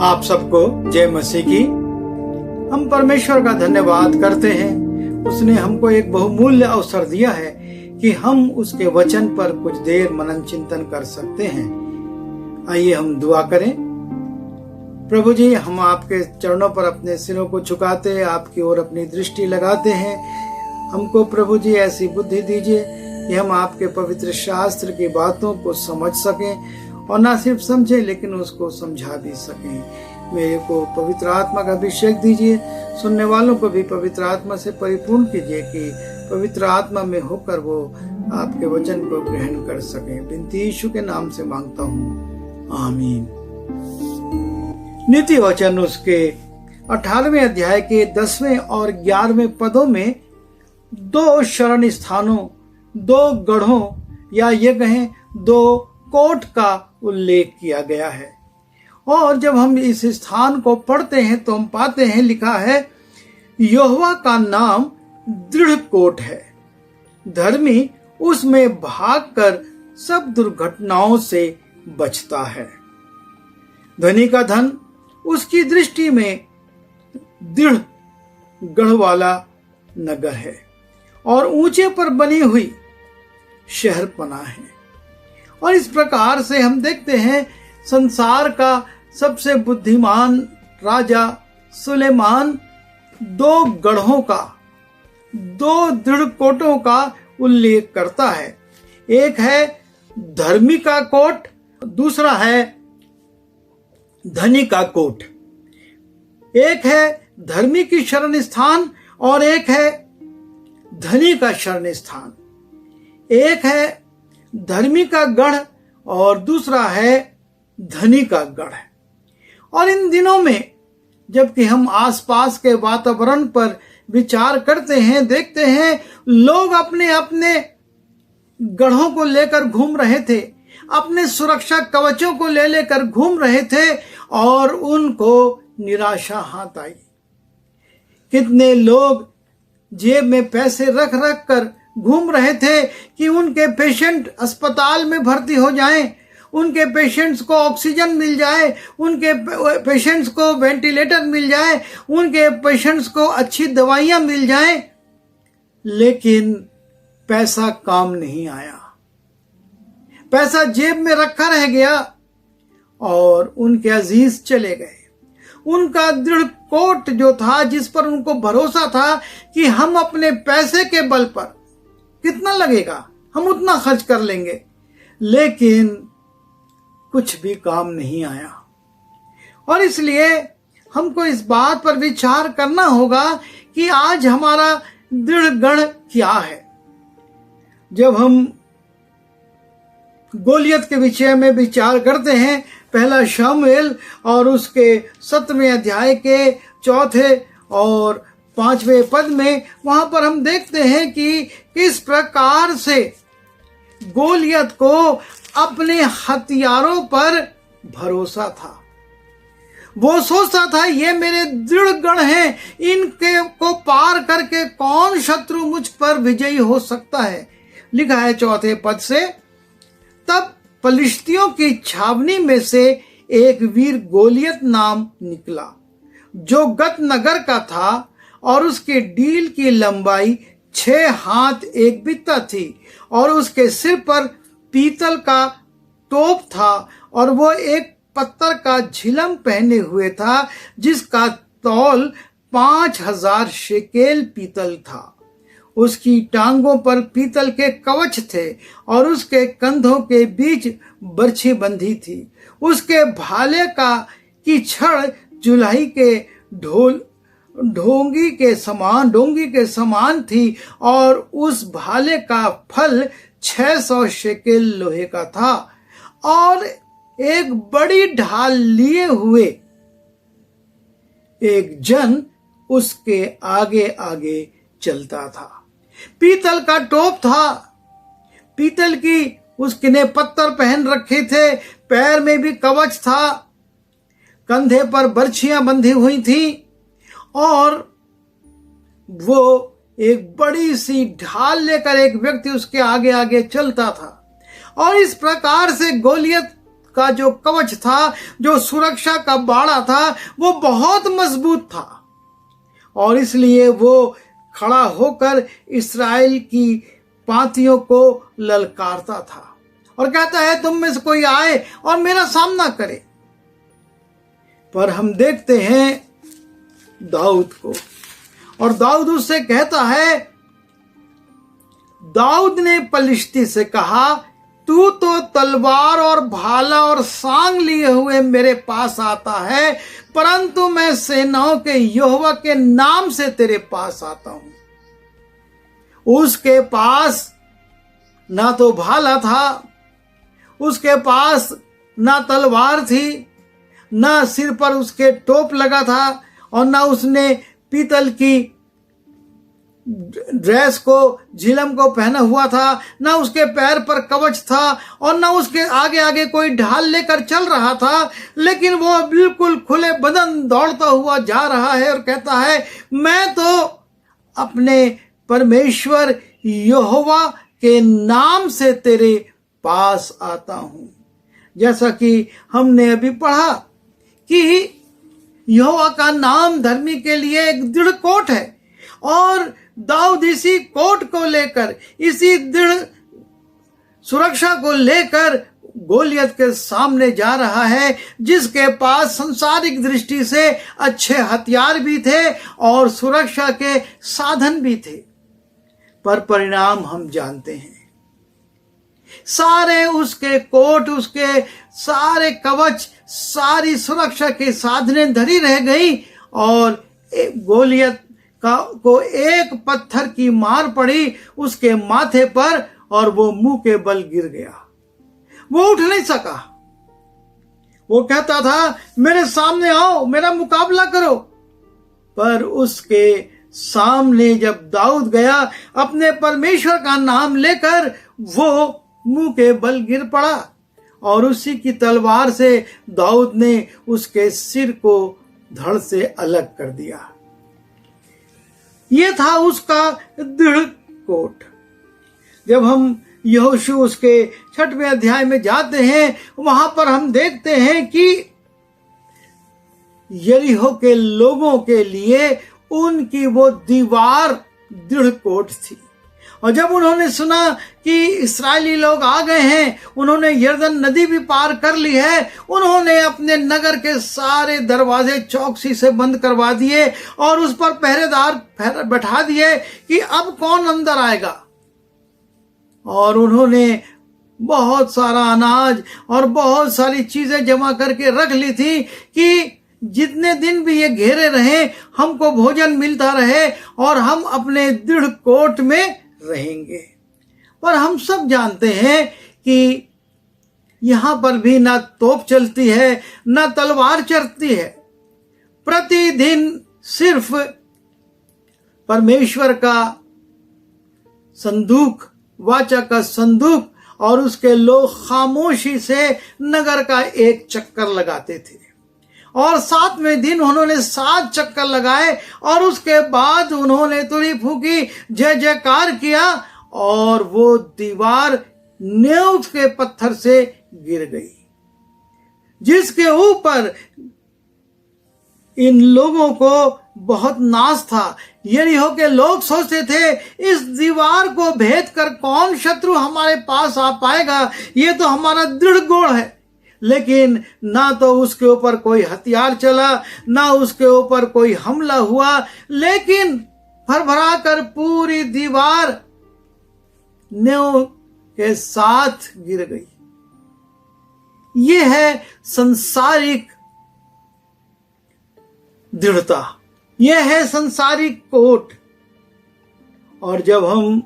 आप सबको जय मसीह की। हम परमेश्वर का धन्यवाद करते हैं, उसने हमको एक बहुमूल्य अवसर दिया है कि हम उसके वचन पर कुछ देर मनन चिंतन कर सकते हैं। आइए हम दुआ करें। प्रभु जी, हम आपके चरणों पर अपने सिरों को झुकाते आपकी ओर अपनी दृष्टि लगाते हैं। हमको प्रभु जी ऐसी बुद्धि दीजिए कि हम आपके पवित्र शास्त्र की बातों को समझ सकें और ना सिर्फ समझे लेकिन उसको समझा भी सकें। मेरे को पवित्र आत्मा का अभिषेक दीजिए, सुनने वालों को भी पवित्र आत्मा से परिपूर्ण कीजिए कि पवित्र आत्मा में होकर वो आपके वचन को ग्रहण कर सकें। विनती यीशु के नाम से मांगता हूँ, आमीन। नीति वचन उसके 18वें अध्याय के 10वें और 11वें पदों में दो शरण स्थानों, दो गढ़ों या ये कहें दो कोट का उल्लेख किया गया है। और जब हम इस स्थान को पढ़ते हैं तो हम पाते हैं लिखा है, यहोवा का नाम दृढ़ कोट है, धर्मी उसमें भागकर सब दुर्घटनाओं से बचता है। धनी का धन उसकी दृष्टि में दृढ़ गढ़ वाला नगर है और ऊंचे पर बनी हुई शहर पना है। और इस प्रकार से हम देखते हैं संसार का सबसे बुद्धिमान राजा सुलेमान दो गढ़ों का, दो दृढ़ कोटों का उल्लेख करता है। एक है धर्मी का कोट, दूसरा है धनी का कोट। एक है धर्मी की शरण स्थान और एक है धनी का शरण स्थान। एक है धर्मी का गढ़ और दूसरा है धनी का गढ़। और इन दिनों में जबकि हम आसपास के वातावरण पर विचार करते हैं, देखते हैं लोग अपने अपने गढ़ों को लेकर घूम रहे थे, अपने सुरक्षा कवचों को ले लेकर घूम रहे थे और उनको निराशा हाथ आई। कितने लोग जेब में पैसे रख रख कर घूम रहे थे कि उनके पेशेंट अस्पताल में भर्ती हो जाएं, उनके पेशेंट्स को ऑक्सीजन मिल जाए, उनके पेशेंट्स को वेंटिलेटर मिल जाए, उनके पेशेंट्स को अच्छी दवाइयां मिल जाएं, लेकिन पैसा काम नहीं आया। पैसा जेब में रखा रह गया और उनके अजीज चले गए। उनका दृढ़ कोट जो था, जिस पर उनको भरोसा था कि हम अपने पैसे के बल पर कितना लगेगा हम उतना खर्च कर लेंगे, लेकिन कुछ भी काम नहीं आया। और इसलिए हमको इस बात पर विचार करना होगा कि आज हमारा दृढ़ गढ़ क्या है। जब हम गोलियत के विषय में विचार करते हैं, पहला शमूएल और उसके 7वें अध्याय के 4 और 5वें पद में, वहां पर हम देखते हैं कि किस प्रकार से गोलियत को अपने हथियारों पर भरोसा था। वो सोचता था ये मेरे दृढ़ गढ़ हैं, इनके को पार करके कौन शत्रु मुझ पर विजयी हो सकता है। लिखा है 4 पद से, तब पलिश्तियों की छावनी में से एक वीर गोलियत नाम निकला, जो गत नगर का था और उसके डील की लंबाई 6 हाथ 1 बित्ता थी और उसके सिर पर पीतल का टोप था और वो एक पत्थर का झिलम पहने हुए था जिसका तौल 5000 शेकेल पीतल था। उसकी टांगों पर पीतल के कवच थे और उसके कंधों के बीच बरछी बंधी थी। उसके भाले की छड़ जुलाई के डोंगी के समान थी और उस भाले का फल 600 शेकेल लोहे का था और एक बड़ी ढाल लिए हुए एक जन उसके आगे आगे चलता था। पीतल का टोप था, पीतल की उसने पत्थर पहन रखे थे, पैर में भी कवच था, कंधे पर बरछियां बंधी हुई थी और वो एक बड़ी सी ढाल लेकर एक व्यक्ति उसके आगे आगे चलता था। और इस प्रकार से गोलियत का जो कवच था, जो सुरक्षा का बाड़ा था, वो बहुत मजबूत था और इसलिए वो खड़ा होकर इस्राएल की पांतियों को ललकारता था और कहता है तुम में से कोई आए और मेरा सामना करे। पर हम देखते हैं दाऊद को, और दाऊद उससे कहता है, दाऊद ने पलिश्ती से कहा, तू तो तलवार और भाला और सांग लिए हुए मेरे पास आता है, परंतु मैं सेनाओं के यहोवा के नाम से तेरे पास आता हूं। उसके पास ना तो भाला था, उसके पास ना तलवार थी, ना सिर पर उसके टोप लगा था और ना उसने पीतल की ड्रेस को, झिलम को पहना हुआ था, ना उसके पैर पर कवच था और ना उसके आगे आगे कोई ढाल लेकर चल रहा था, लेकिन वो बिल्कुल खुले बदन दौड़ता हुआ जा रहा है और कहता है, मैं तो अपने परमेश्वर यहोवा के नाम से तेरे पास आता हूं। जैसा कि हमने अभी पढ़ा कि यहोवा का नाम धर्मी के लिए एक दृढ़ कोट है और दाऊद इसी कोट को लेकर, इसी दृढ़ सुरक्षा को लेकर गोलियत के सामने जा रहा है, जिसके पास सांसारिक दृष्टि से अच्छे हथियार भी थे और सुरक्षा के साधन भी थे। पर परिणाम हम जानते हैं, सारे उसके कोट, उसके सारे कवच, सारी सुरक्षा के साधनें धरी रह गई और गोलियत को एक पत्थर की मार पड़ी उसके माथे पर और वो मुंह के बल गिर गया। वो उठ नहीं सका। वो कहता था, मेरे सामने आओ, मेरा मुकाबला करो। पर उसके सामने जब दाऊद गया अपने परमेश्वर का नाम लेकर, वो मुंह के बल गिर पड़ा और उसी की तलवार से दाऊद ने उसके सिर को धड़ से अलग कर दिया। ये था उसका दृढ़ कोट। जब हम यहोशू उसके 6वें अध्याय में जाते हैं, वहां पर हम देखते हैं कि यरीहो के लोगों के लिए उनकी वो दीवार दृढ़ कोट थी। और जब उन्होंने सुना कि इस्राएली लोग आ गए हैं, उन्होंने यरदन नदी भी पार कर ली है, उन्होंने अपने नगर के सारे दरवाजे चौकसी से बंद करवा दिए और उस पर पहरेदार बैठा दिए कि अब कौन अंदर आएगा। और उन्होंने बहुत सारा अनाज और बहुत सारी चीजें जमा करके रख ली थी कि जितने दिन भी ये घेरे रहे, हमको भोजन मिलता रहे और हम अपने दृढ़ कोट में रहेंगे। पर हम सब जानते हैं कि यहां पर भी ना तोप चलती है, ना तलवार चलती है। प्रतिदिन सिर्फ परमेश्वर का संदूक, वाचा का संदूक और उसके लोग खामोशी से नगर का एक चक्कर लगाते थे और 7वें दिन उन्होंने 7 चक्कर लगाए और उसके बाद उन्होंने तुड़ी फूकी, जय जयकार किया और वो दीवार नींव के पत्थर से गिर गई, जिसके ऊपर इन लोगों को बहुत नाज था। यरीहो के लोग सोचते थे, इस दीवार को भेद कर कौन शत्रु हमारे पास आ पाएगा, ये तो हमारा दृढ़ गोड़ है। लेकिन ना तो उसके ऊपर कोई हथियार चला, ना उसके ऊपर कोई हमला हुआ, लेकिन भरभरा कर पूरी दीवार नींव के साथ गिर गई। यह है संसारिक दृढ़ता, यह है संसारिक कोट। और जब हम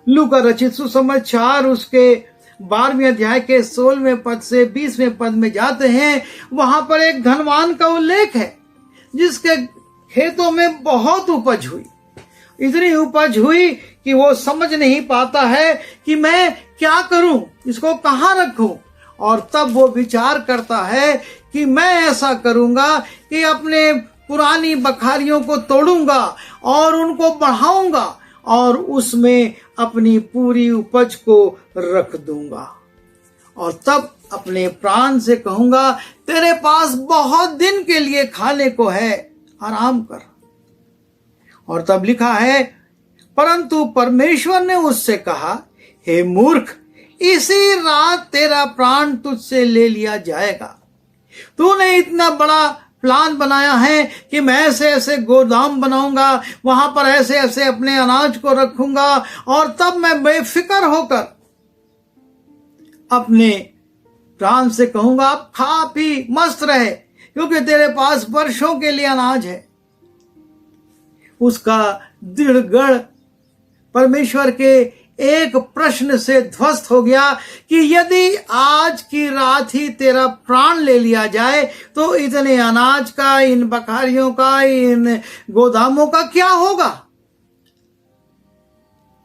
लूका रचित सुसमाचार उसके 12वें अध्याय के 16वें पद से 20वें पद में जाते हैं, वहां पर एक धनवान का उल्लेख है जिसके खेतों में बहुत उपज हुई। इतनी उपज हुई कि वो समझ नहीं पाता है कि मैं क्या करूं, इसको कहां रखूं। और तब वो विचार करता है कि मैं ऐसा करूंगा कि अपने पुरानी बखारियों को तोड़ूंगा और उनको बढ़ाऊंगा और उसमें अपनी पूरी उपज को रख दूंगा। और तब अपने प्राण से कहूंगा, तेरे पास बहुत दिन के लिए खाने को है, आराम कर। और तब लिखा है, परंतु परमेश्वर ने उससे कहा, हे मूर्ख, इसी रात तेरा प्राण तुझसे ले लिया जाएगा। तूने इतना बड़ा प्लान बनाया है कि मैं ऐसे ऐसे गोदाम बनाऊंगा, वहां पर ऐसे ऐसे अपने अनाज को रखूंगा, और तब मैं बेफिक्र होकर अपने प्राण से कहूंगा, अब खा पी मस्त रहे, क्योंकि तेरे पास वर्षों के लिए अनाज है। उसका दृढ़ गढ़ परमेश्वर के एक प्रश्न से ध्वस्त हो गया कि यदि आज की रात ही तेरा प्राण ले लिया जाए तो इतने अनाज का, इन बखारियों का, इन गोदामों का क्या होगा।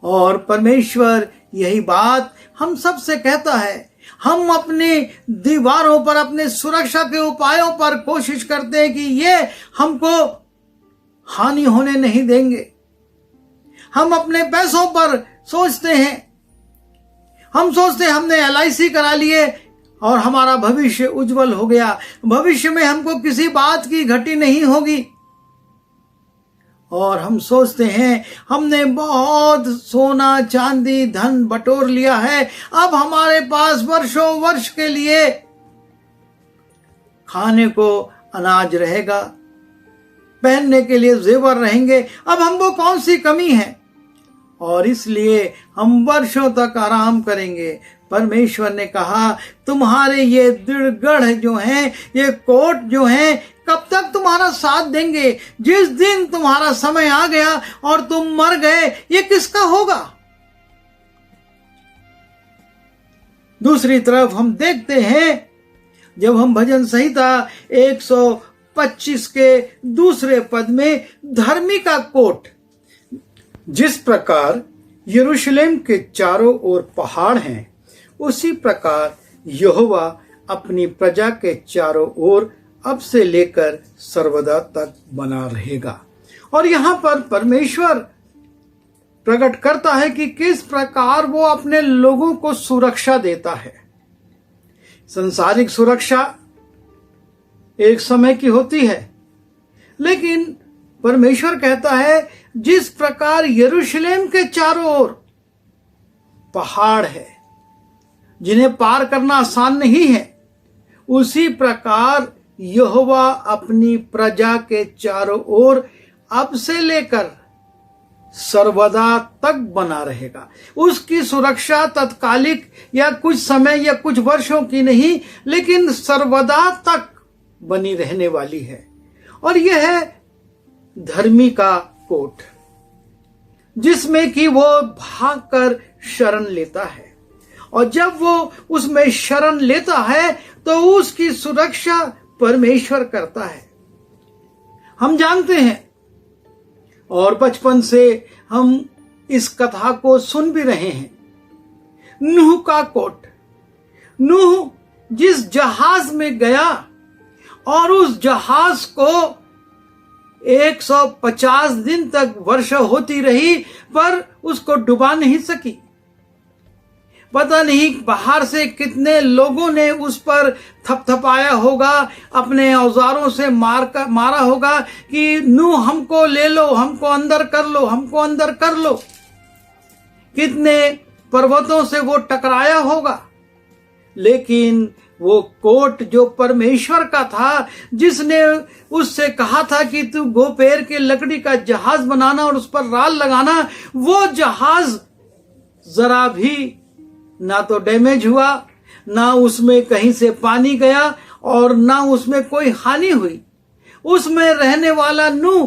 और परमेश्वर यही बात हम सब से कहता है। हम अपनी दीवारों पर, अपने सुरक्षा के उपायों पर कोशिश करते हैं कि ये हमको हानि होने नहीं देंगे। हम अपने पैसों पर सोचते हैं, हम सोचते हैं हमने LIC करा लिए और हमारा भविष्य उज्जवल हो गया, भविष्य में हमको किसी बात की घटी नहीं होगी। और हम सोचते हैं हमने बहुत सोना चांदी धन बटोर लिया है, अब हमारे पास वर्षों वर्ष के लिए खाने को अनाज रहेगा, पहनने के लिए जेवर रहेंगे, अब हमको कौन सी कमी है, और इसलिए हम वर्षों तक आराम करेंगे। परमेश्वर ने कहा, तुम्हारे ये दृढ़ गढ़ जो हैं, ये कोट जो हैं, कब तक तुम्हारा साथ देंगे। जिस दिन तुम्हारा समय आ गया और तुम मर गए, ये किसका होगा। दूसरी तरफ हम देखते हैं, जब हम भजन संहिता 125 के दूसरे पद में धर्मी का कोट, जिस प्रकार यरूशलेम के चारों ओर पहाड़ हैं, उसी प्रकार यहोवा अपनी प्रजा के चारों ओर अब से लेकर सर्वदा तक बना रहेगा। और यहां पर परमेश्वर प्रकट करता है कि किस प्रकार वो अपने लोगों को सुरक्षा देता है। सांसारिक सुरक्षा एक समय की होती है, लेकिन परमेश्वर कहता है जिस प्रकार यरूशलेम के चारों ओर पहाड़ है जिन्हें पार करना आसान नहीं है, उसी प्रकार यहोवा अपनी प्रजा के चारों ओर अब से लेकर सर्वदा तक बना रहेगा। उसकी सुरक्षा तत्कालिक या कुछ समय या कुछ वर्षों की नहीं, लेकिन सर्वदा तक बनी रहने वाली है। और यह है धर्मी का कोट, जिसमें कि वो भागकर शरण लेता है, और जब वो उसमें शरण लेता है तो उसकी सुरक्षा परमेश्वर करता है। हम जानते हैं और बचपन से हम इस कथा को सुन भी रहे हैं, नूह का कोट। नूह जिस जहाज में गया और उस जहाज को 150 दिन तक वर्षा होती रही, पर उसको डुबा नहीं सकी। पता नहीं बाहर से कितने लोगों ने उस पर थपथपाया होगा, अपने औजारों से मारा होगा कि नूह हमको ले लो, हमको अंदर कर लो, हमको अंदर कर लो। कितने पर्वतों से वो टकराया होगा, लेकिन वो कोट जो परमेश्वर का था, जिसने उससे कहा था कि तू गोपेर के लकड़ी का जहाज बनाना और उस पर राल लगाना, वो जहाज जरा भी ना तो डैमेज हुआ, ना उसमें कहीं से पानी गया और ना उसमें कोई हानि हुई। उसमें रहने वाला नूह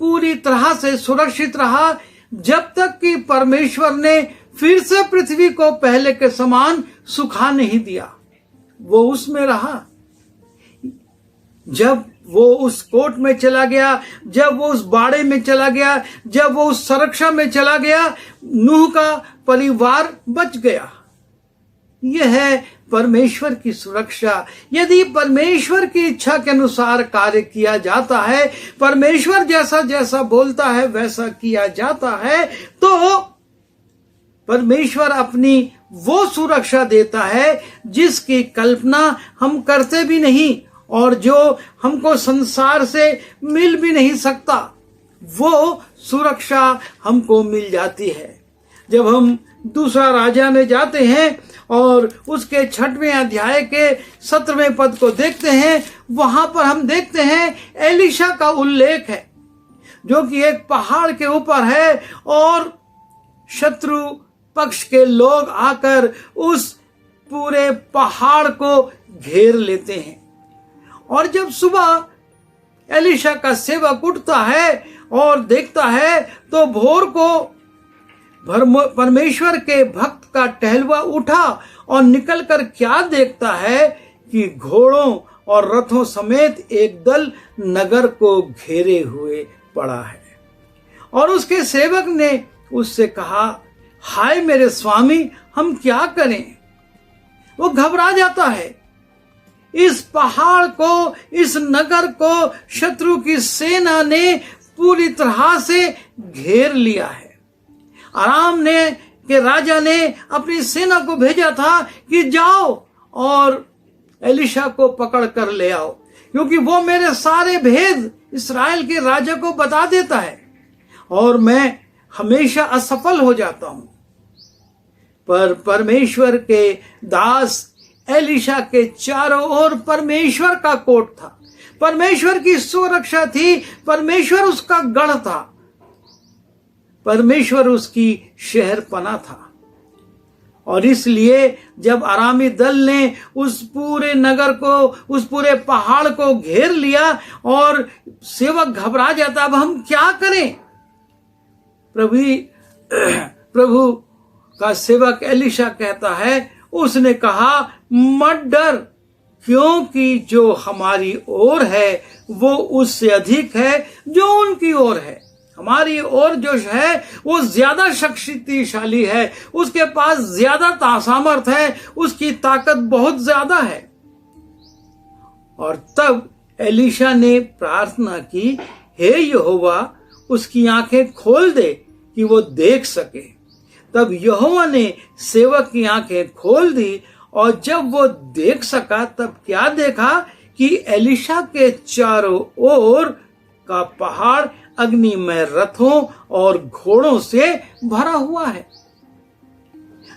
पूरी तरह से सुरक्षित रहा, जब तक कि परमेश्वर ने फिर से पृथ्वी को पहले के समान सुखा नहीं दिया। वो उसमें रहा। जब वो उस कोट में चला गया, जब वो उस बाड़े में चला गया, जब वो उस सुरक्षा में चला गया, नूह का परिवार बच गया। यह है परमेश्वर की सुरक्षा। यदि परमेश्वर की इच्छा के अनुसार कार्य किया जाता है, परमेश्वर जैसा जैसा बोलता है वैसा किया जाता है, तो परमेश्वर अपनी वो सुरक्षा देता है जिसकी कल्पना हम करते भी नहीं और जो हमको संसार से मिल भी नहीं सकता। वो सुरक्षा हमको मिल जाती है। जब हम दूसरा राजा में जाते हैं और उसके 6वें अध्याय के 17वें पद को देखते हैं, वहां पर हम देखते हैं एलीशा का उल्लेख है जो कि एक पहाड़ के ऊपर है और शत्रु पक्ष के लोग आकर उस पूरे पहाड़ को घेर लेते हैं। और जब सुबह एलीशा का सेवक उठता है और देखता है तो भोर को परमेश्वर के भक्त का टहलुआ उठा और निकलकर क्या देखता है कि घोड़ों और रथों समेत एक दल नगर को घेरे हुए पड़ा है। और उसके सेवक ने उससे कहा, हाय मेरे स्वामी, हम क्या करें? वो घबरा जाता है। इस पहाड़ को, इस नगर को शत्रु की सेना ने पूरी तरह से घेर लिया है। अराम के राजा ने अपनी सेना को भेजा था कि जाओ और एलीशा को पकड़ कर ले आओ, क्योंकि वो मेरे सारे भेद इस्राएल के राजा को बता देता है और मैं हमेशा असफल हो जाता हूं। पर परमेश्वर के दास एलीशा के चारों ओर परमेश्वर का कोट था, परमेश्वर की सुरक्षा थी, परमेश्वर उसका गढ़ था, परमेश्वर उसकी शहरपना था। और इसलिए जब अरामी दल ने उस पूरे नगर को, उस पूरे पहाड़ को घेर लिया और सेवक घबरा जाता, अब हम क्या करें? प्रभु का सेवक एलीशा कहता है, उसने कहा, मत डर, क्योंकि जो हमारी ओर है वो उससे अधिक है जो उनकी ओर है। हमारी ओर जो है वो ज्यादा शक्तिशाली है, उसके पास ज्यादा सामर्थ है, उसकी ताकत बहुत ज्यादा है। और तब एलीशा ने प्रार्थना की, हे यहोवा, उसकी आंखें खोल दे कि वो देख सके। तब यहोवा ने सेवक की आंखें खोल दी और जब वो देख सका तब क्या देखा कि एलीशा के चारों ओर का पहाड़ अग्निमय रथों और घोड़ों से भरा हुआ है।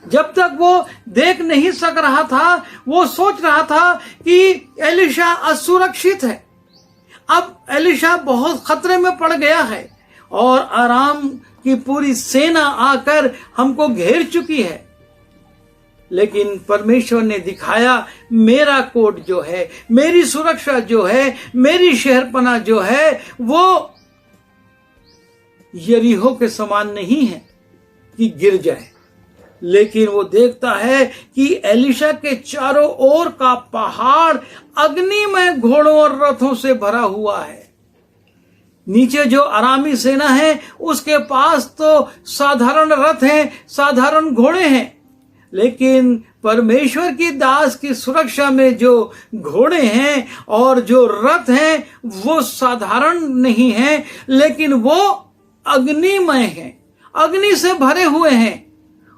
जब तक वो देख नहीं सक रहा था, वो सोच रहा था कि एलीशा असुरक्षित है, अब एलीशा बहुत खतरे में पड़ गया है और अराम की पूरी सेना आकर हमको घेर चुकी है। लेकिन परमेश्वर ने दिखाया, मेरा कोट जो है, मेरी सुरक्षा जो है, मेरी शहरपना जो है, वो यरीहो के समान नहीं है कि गिर जाए। लेकिन वो देखता है कि एलीशा के चारों ओर का पहाड़ अग्निमय घोड़ों और रथों से भरा हुआ है। नीचे जो अरामी सेना है उसके पास तो साधारण रथ हैं, साधारण घोड़े हैं, लेकिन परमेश्वर की दास की सुरक्षा में जो घोड़े हैं और जो रथ हैं वो साधारण नहीं हैं, लेकिन वो अग्निमय हैं, अग्नि से भरे हुए हैं।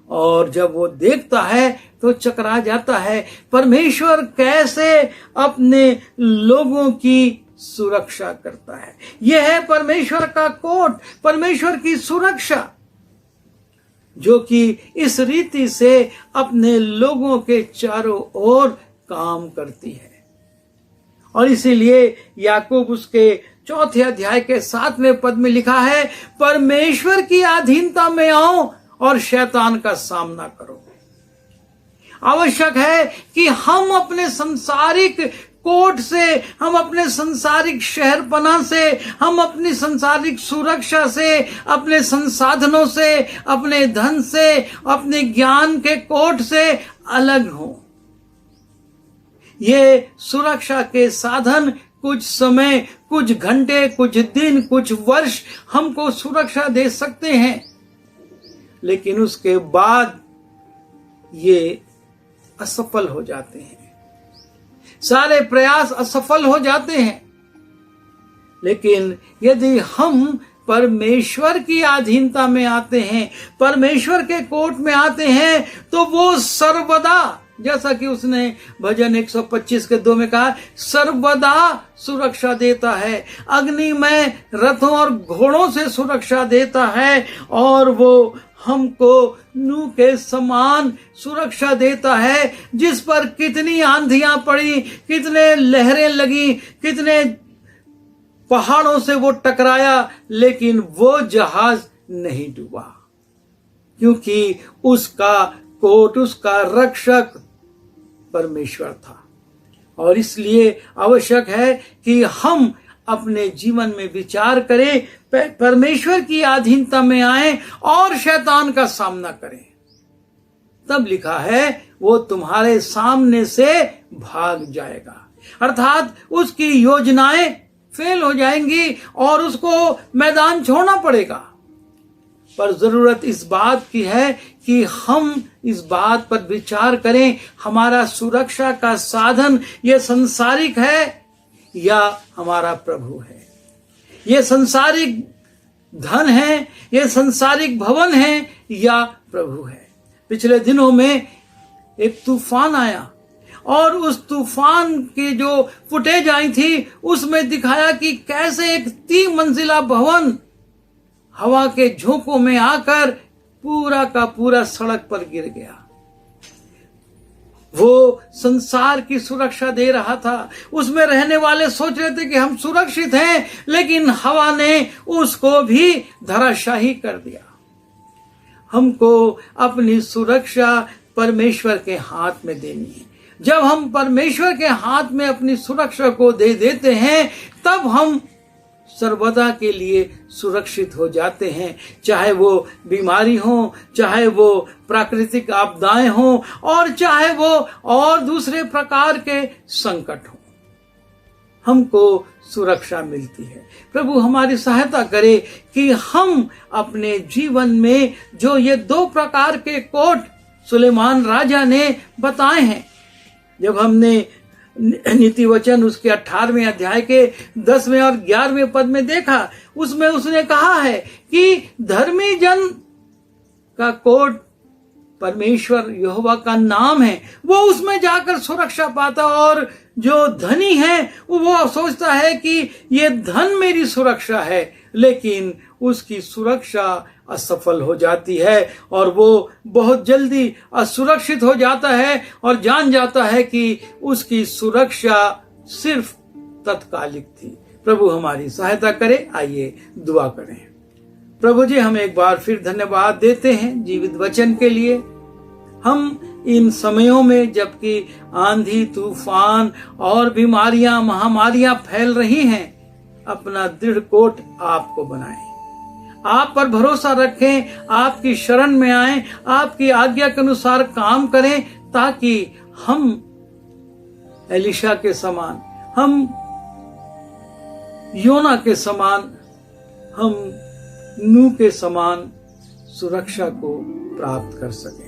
और जब वो देखता है तो चकरा जाता है, परमेश्वर कैसे अपने लोगों की सुरक्षा करता है। यह है परमेश्वर का कोट, परमेश्वर की सुरक्षा, जो कि इस रीति से अपने लोगों के चारों ओर काम करती है। और इसीलिए याकूब उसके 4 अध्याय के 7वें पद में लिखा है, परमेश्वर की अधीनता में आओ और शैतान का सामना करो। आवश्यक है कि हम अपने सांसारिक कोट से, हम अपने सांसारिक शहरपना से, हम अपनी सांसारिक सुरक्षा से, अपने संसाधनों से, अपने धन से, अपने ज्ञान के कोट से अलग हों। ये सुरक्षा के साधन कुछ समय, कुछ घंटे, कुछ दिन, कुछ वर्ष हमको सुरक्षा दे सकते हैं, लेकिन उसके बाद ये असफल हो जाते हैं। सारे प्रयास असफल हो जाते हैं। लेकिन यदि हम परमेश्वर की अधीनता में आते हैं, परमेश्वर के कोर्ट में आते हैं, तो वो सर्वदा, जैसा कि उसने भजन 125 के 2 में कहा, सर्वदा सुरक्षा देता है, अग्नि में रथों और घोड़ों से सुरक्षा देता है, और वो हमको नूह के समान सुरक्षा देता है, जिस पर कितनी आंधियां पड़ी, कितने लहरें लगी, कितने पहाड़ों से वो टकराया, लेकिन वो जहाज नहीं डूबा, क्योंकि उसका कोट, उसका रक्षक परमेश्वर था। और इसलिए आवश्यक है कि हम अपने जीवन में विचार करें, परमेश्वर की अधीनता में आए और शैतान का सामना करें। तब लिखा है वो तुम्हारे सामने से भाग जाएगा, अर्थात उसकी योजनाएं फेल हो जाएंगी और उसको मैदान छोड़ना पड़ेगा। पर जरूरत इस बात की है कि हम इस बात पर विचार करें, हमारा सुरक्षा का साधन ये संसारिक है या हमारा प्रभु है। ये संसारिक धन है, ये संसारिक भवन है या प्रभु है। पिछले दिनों में एक तूफान आया और उस तूफान की जो फुटेज आई थी उसमें दिखाया कि कैसे एक 3 मंजिला भवन हवा के झोंकों में आकर पूरा का पूरा सड़क पर गिर गया। वो संसार की सुरक्षा दे रहा था, उसमें रहने वाले सोच रहे थे कि हम सुरक्षित हैं, लेकिन हवा ने उसको भी धराशाही कर दिया। हमको अपनी सुरक्षा परमेश्वर के हाथ में देनी है। जब हम परमेश्वर के हाथ में अपनी सुरक्षा को दे देते हैं, तब हम सर्वदा के लिए सुरक्षित हो जाते हैं, चाहे वो बीमारी हो, चाहे वो प्राकृतिक आपदाएं हो, और चाहे वो और दूसरे प्रकार के संकट हो, हमको सुरक्षा मिलती है। प्रभु हमारी सहायता करे कि हम अपने जीवन में जो ये 2 प्रकार के कोट सुलेमान राजा ने बताए हैं, जब हमने नीति वचन उसके 18वें अध्याय के 10वें और 11वें पद में देखा, उसमें उसने कहा है कि धर्मी जन का कोट परमेश्वर यहोवा का नाम है, वो उसमें जाकर सुरक्षा पाता, और जो धनी है वो सोचता है कि ये धन मेरी सुरक्षा है, लेकिन उसकी सुरक्षा असफल हो जाती है और वो बहुत जल्दी असुरक्षित हो जाता है और जान जाता है कि उसकी सुरक्षा सिर्फ तत्कालिक थी। प्रभु हमारी सहायता करे। आइए दुआ करें। प्रभु जी, हम एक बार फिर धन्यवाद देते हैं जीवित वचन के लिए। हम इन समयों में जबकि आंधी तूफान और बीमारियां महामारियां फैल रही हैं, अपना दृढ़ कोट आपको बनाएं, आप पर भरोसा रखें, आपकी शरण में आएं, आपकी आज्ञा के अनुसार काम करें, ताकि हम एलिशा के समान, हम योना के समान, हम नूह के समान सुरक्षा को प्राप्त कर सकें।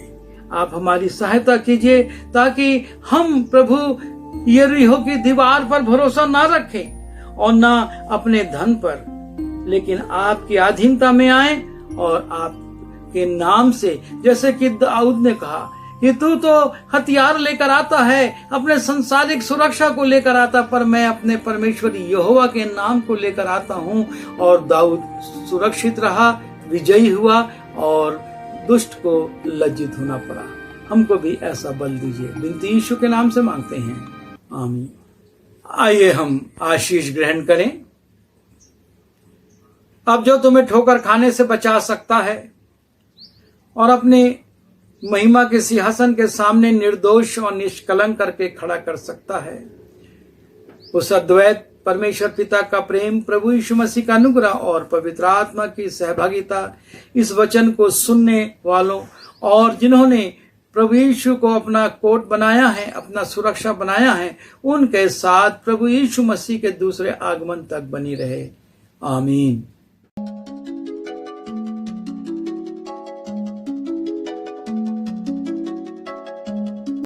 आप हमारी सहायता कीजिए ताकि हम प्रभु यरीहो की दीवार पर भरोसा ना रखें और ना अपने धन पर, लेकिन आपकी अधीनता में आए और आपके नाम से, जैसे कि दाऊद ने कहा कि तू तो हथियार लेकर आता है, अपने संसारिक सुरक्षा को लेकर आता, पर मैं अपने परमेश्वर यहोवा के नाम को लेकर आता हूं। और दाऊद सुरक्षित रहा, विजयी हुआ और दुष्ट को लज्जित होना पड़ा। हमको भी ऐसा बल दीजिए, बिनती यीशु के नाम से मांगते हैं, आमीन। आइए हम आशीष ग्रहण करें। अब जो तुम्हें ठोकर खाने से बचा सकता है और अपने महिमा के सिंहासन के सामने निर्दोष और निष्कलंक करके खड़ा कर सकता है, उस अद्वैत परमेश्वर पिता का प्रेम, प्रभु यीशु मसीह का अनुग्रह और पवित्र आत्मा की सहभागिता इस वचन को सुनने वालों और जिन्होंने प्रभु यीशु को अपना कोट बनाया है, अपना सुरक्षा बनाया है, उनके साथ प्रभु यीशु मसीह के दूसरे आगमन तक बनी रहे। आमीन।